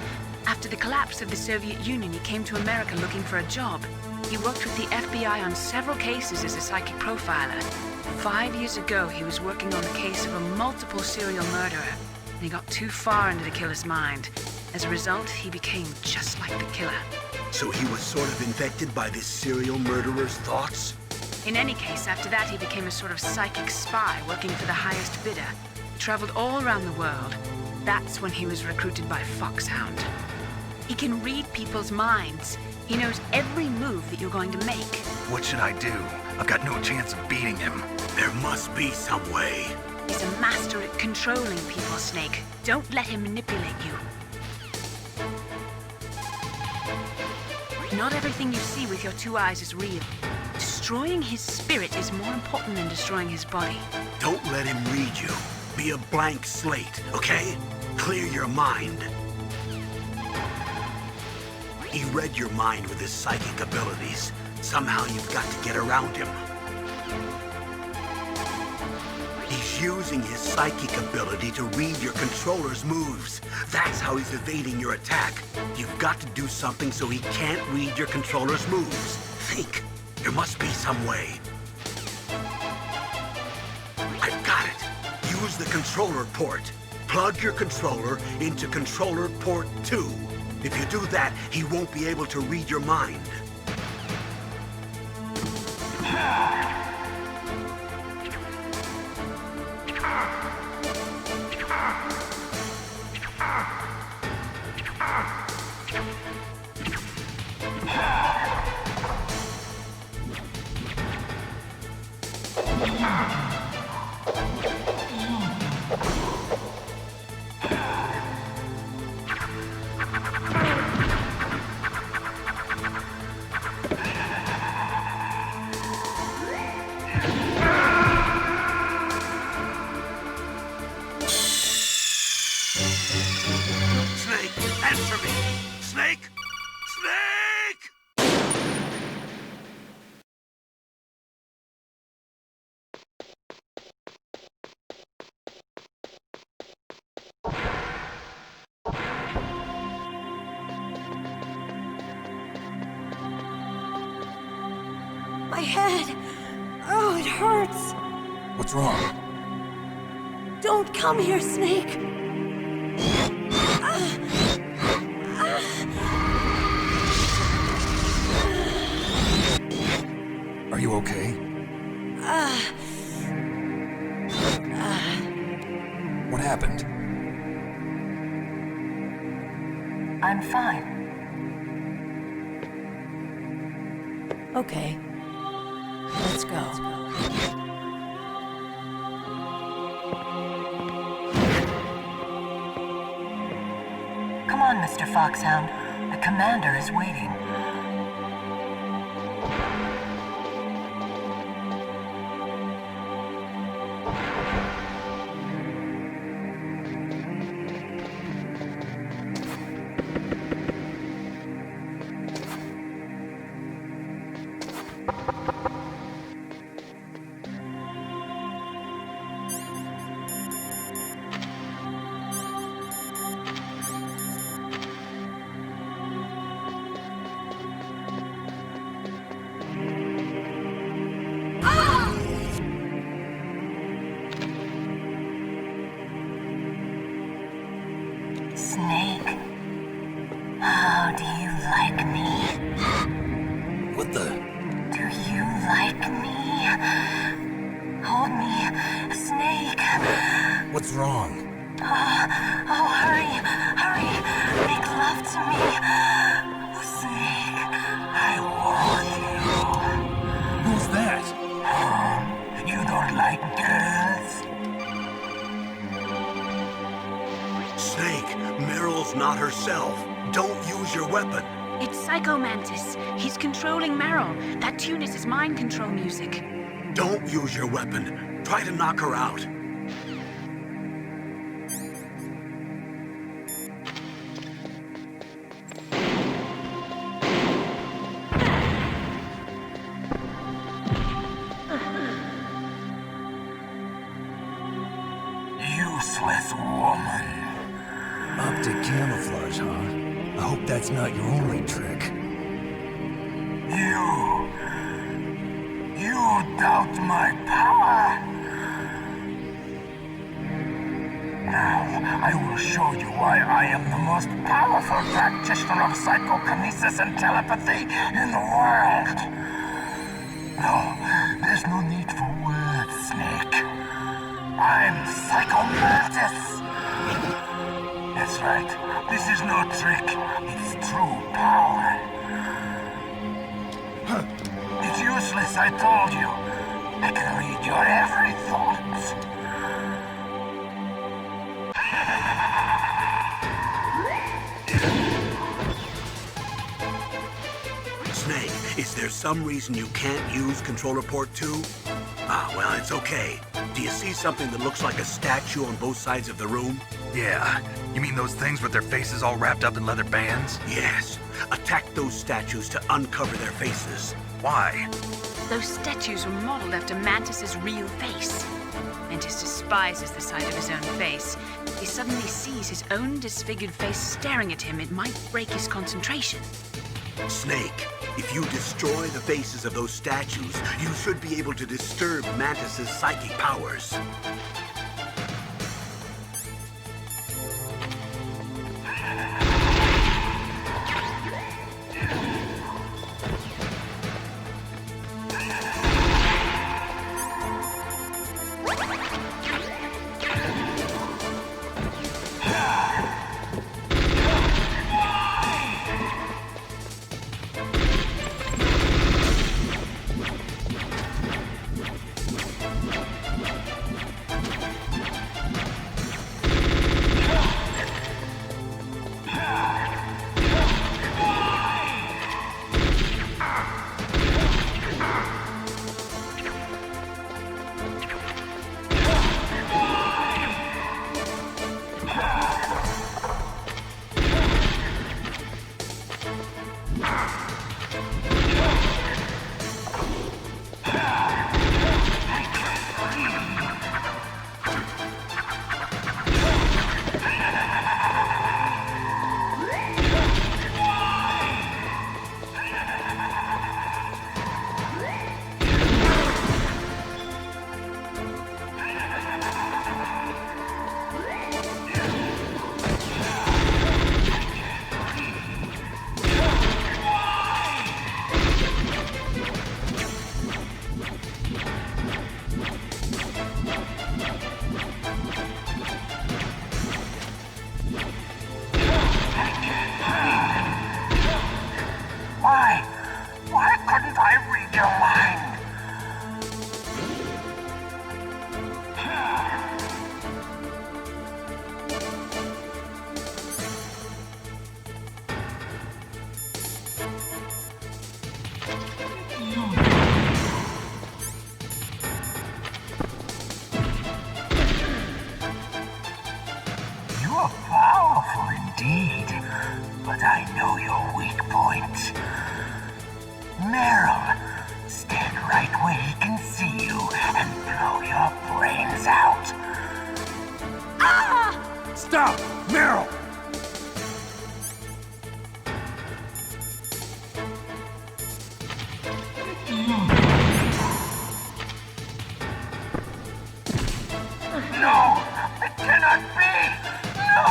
After the collapse of the Soviet Union, he came to America looking for a job. He worked with the FBI on several cases as a psychic profiler. 5 years ago, he was working on the case of a multiple serial murderer, and he got too far into the killer's mind. As a result, he became just like the killer. So he was sort of infected by this serial murderer's thoughts? In any case, after that, he became a sort of psychic spy working for the highest bidder. He traveled all around the world. That's when he was recruited by Foxhound. He can read people's minds. He knows every move that you're going to make. What should I do? I've got no chance of beating him. There must be some way. He's a master at controlling people, Snake. Don't let him manipulate you. Not everything you see with your 2 eyes is real. Destroying his spirit is more important than destroying his body. Don't let him read you. Be a blank slate, okay? Clear your mind. He read your mind with his psychic abilities. Somehow you've got to get around him. He's using his psychic ability to read your controller's moves. That's how he's evading your attack. You've got to do something so he can't read your controller's moves. Think. There must be some way. I've got it. Use the controller port. Plug your controller into controller port 2. If you do that, he won't be able to read your mind. Snake, answer me! Snake! Snake! My head! Oh, it hurts! What's wrong? Don't come here, Snake! Are you okay? What happened? I'm fine. Okay. Let's go. Come on, Mr. Foxhound. The commander is waiting. What's wrong? Oh, hurry! Make love to me! Snake, I want you. Who's that? You don't like girls? Snake, Meryl's not herself. Don't use your weapon. It's Psycho Mantis. He's controlling Meryl. That tune is his mind control music. Don't use your weapon. Try to knock her out. Useless woman. Optic camouflage, huh? I hope that's not your only trick. You doubt my power? Now, I will show you why I am the most powerful practitioner of psychokinesis and telepathy in the world. No, there's no need for words, Snake. I'm Psycho Mantis. That's right. This is no trick. It's true power. It's useless, I told you. I can read your every thought. Snake, is there some reason you can't use Controller Port 2? Ah, well, it's okay. Do you see something that looks like a statue on both sides of the room? Yeah. You mean those things with their faces all wrapped up in leather bands? Yes. Attack those statues to uncover their faces. Why? Those statues were modeled after Mantis's real face. Mantis despises the sight of his own face. If he suddenly sees his own disfigured face staring at him, it might break his concentration. Snake, if you destroy the faces of those statues, you should be able to disturb Mantis's psychic powers. Why couldn't I read your mind? You are powerful indeed, but I know your weak point. Meryl, stand right where he can see you and blow your brains out. Ah! Stop! Meryl! No! It cannot be! No!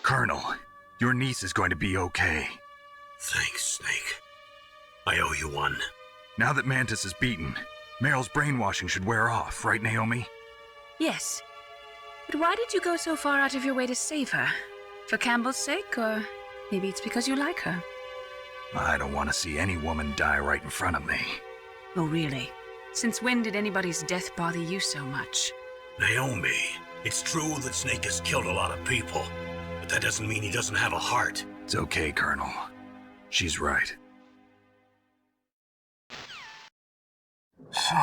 Colonel, your niece is going to be okay. Thanks, Snake. I owe you one. Now that Mantis is beaten, Meryl's brainwashing should wear off, right, Naomi? Yes. But why did you go so far out of your way to save her? For Campbell's sake, or maybe it's because you like her? I don't want to see any woman die right in front of me. Oh, really? Since when did anybody's death bother you so much? Naomi, it's true that Snake has killed a lot of people, but that doesn't mean he doesn't have a heart. It's okay, Colonel. She's right. So,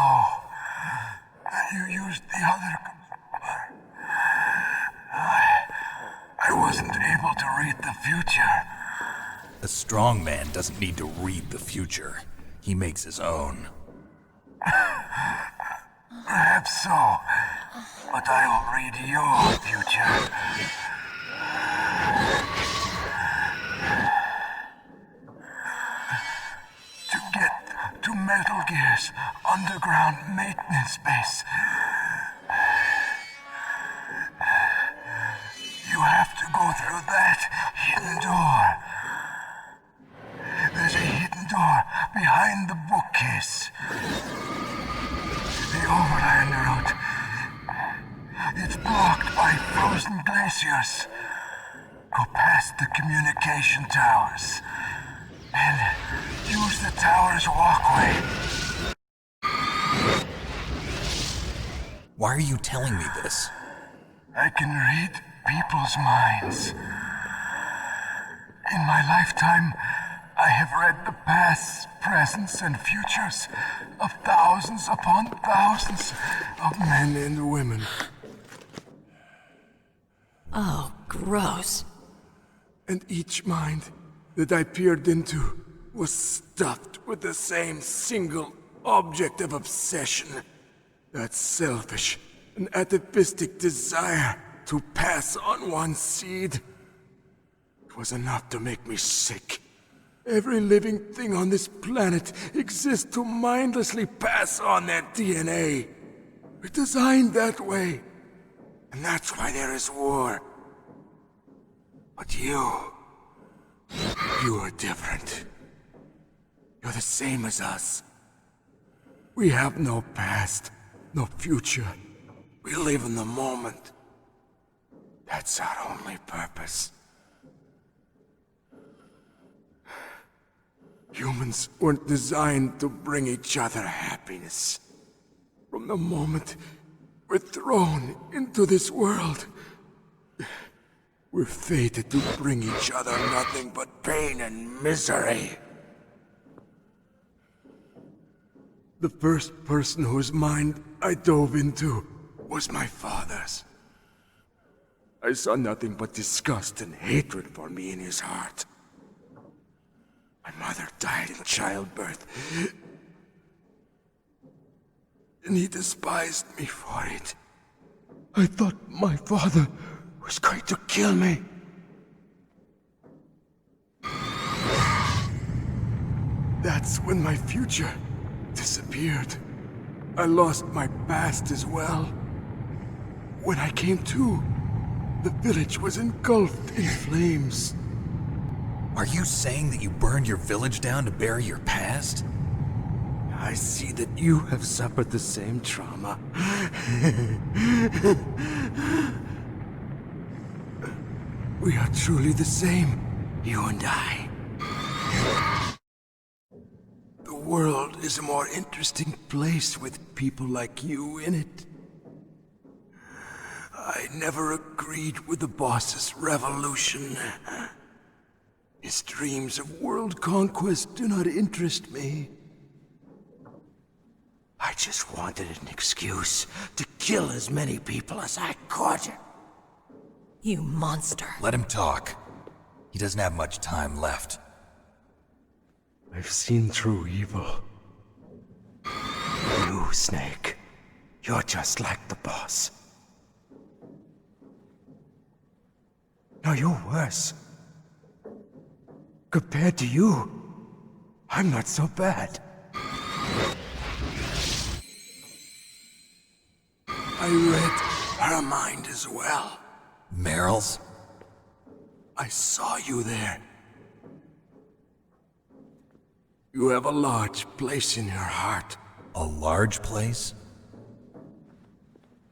you used the other... I wasn't able to read the future. A strong man doesn't need to read the future. He makes his own. Perhaps so, but I'll read your future. To get to Metal Gear's underground maintenance base, you have to go through that hidden door. There's a hidden door behind the bookcase. The overland route. It's blocked by frozen glaciers. Go past the communication towers. And use the tower's walkway. Why are you telling me this? I can read people's minds. In my lifetime, I have read the pasts, presents, and futures of thousands upon thousands of men and women. Oh, gross. And each mind that I peered into was stuffed with the same single object of obsession. That selfish and atavistic desire to pass on one's seed. It was enough to make me sick. Every living thing on this planet exists to mindlessly pass on their DNA. We're designed that way. And that's why there is war. But you are different. You're the same as us. We have no past, no future. We live in the moment. That's our only purpose. Humans weren't designed to bring each other happiness. From the moment we're thrown into this world, we're fated to bring each other nothing but pain and misery. The first person whose mind I dove into was my father's. I saw nothing but disgust and hatred for me in his heart. My mother died in childbirth, and he despised me for it. I thought my father was going to kill me. That's when my future disappeared. I lost my past as well. When I came to, the village was engulfed in flames. Are you saying that you burned your village down to bury your past? I see that you have suffered the same trauma. We are truly the same, you and I. The world is a more interesting place with people like you in it. I never agreed with the boss's revolution. His dreams of world conquest do not interest me. I just wanted an excuse to kill as many people as I could. You monster. Let him talk. He doesn't have much time left. I've seen through evil. You, Snake, you're just like the boss. No, you're worse. Compared to you, I'm not so bad. I read her mind as well. Meryl's? I saw you there. You have a large place in her heart. A large place?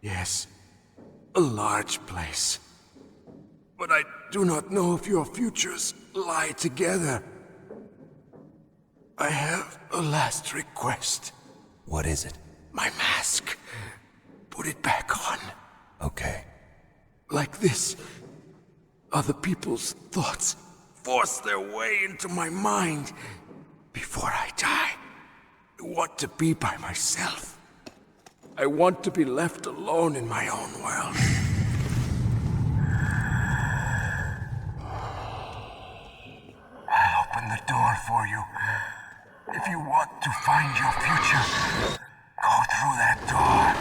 Yes, a large place. But I do not know if your futures lie together. I have a last request. What is it? My mask. Put it back on. Okay. Like this, other people's thoughts force their way into my mind. Before I die, I want to be by myself. I want to be left alone in my own world. I'll open the door for you. If you want to find your future, go through that door.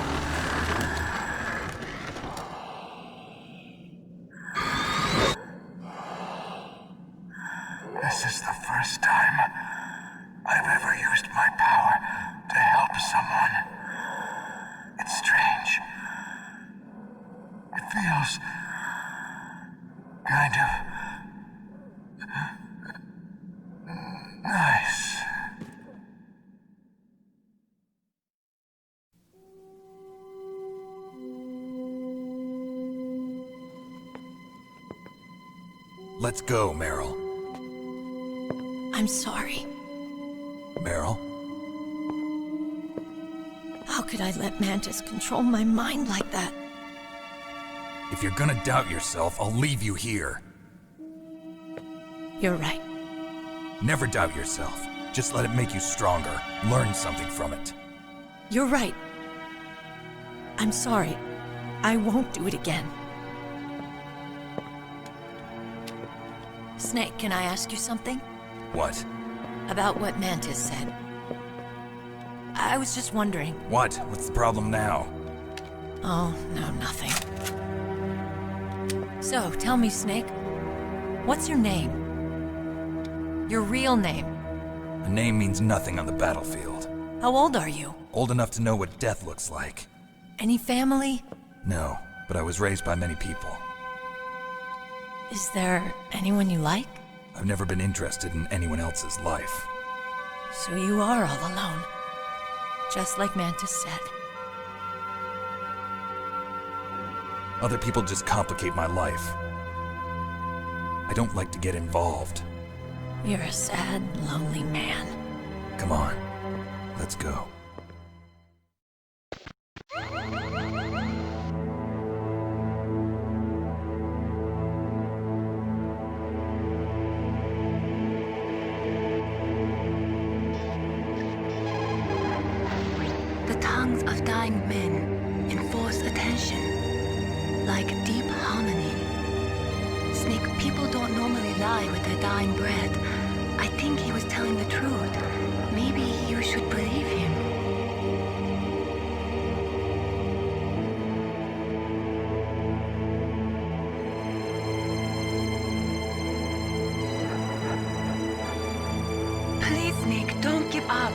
This is the first time I've ever used my power to help someone. It's strange. It feels kind of nice. Let's go, Meryl. I'm sorry. Meryl? How could I let Mantis control my mind like that? If you're gonna doubt yourself, I'll leave you here. You're right. Never doubt yourself. Just let it make you stronger. Learn something from it. You're right. I'm sorry. I won't do it again. Snake, can I ask you something? What? About what Mantis said. I was just wondering. What? What's the problem now? Oh, no, nothing. So, tell me, Snake. What's your name? Your real name? A name means nothing on the battlefield. How old are you? Old enough to know what death looks like. Any family? No, but I was raised by many people. Is there anyone you like? I've never been interested in anyone else's life. So you are all alone. Just like Mantis said. Other people just complicate my life. I don't like to get involved. You're a sad, lonely man. Come on, let's go. The tongues of dying men enforce attention, like deep harmony. Snake, people don't normally lie with their dying breath. I think he was telling the truth. Maybe you should believe him. Please, Snake, don't give up.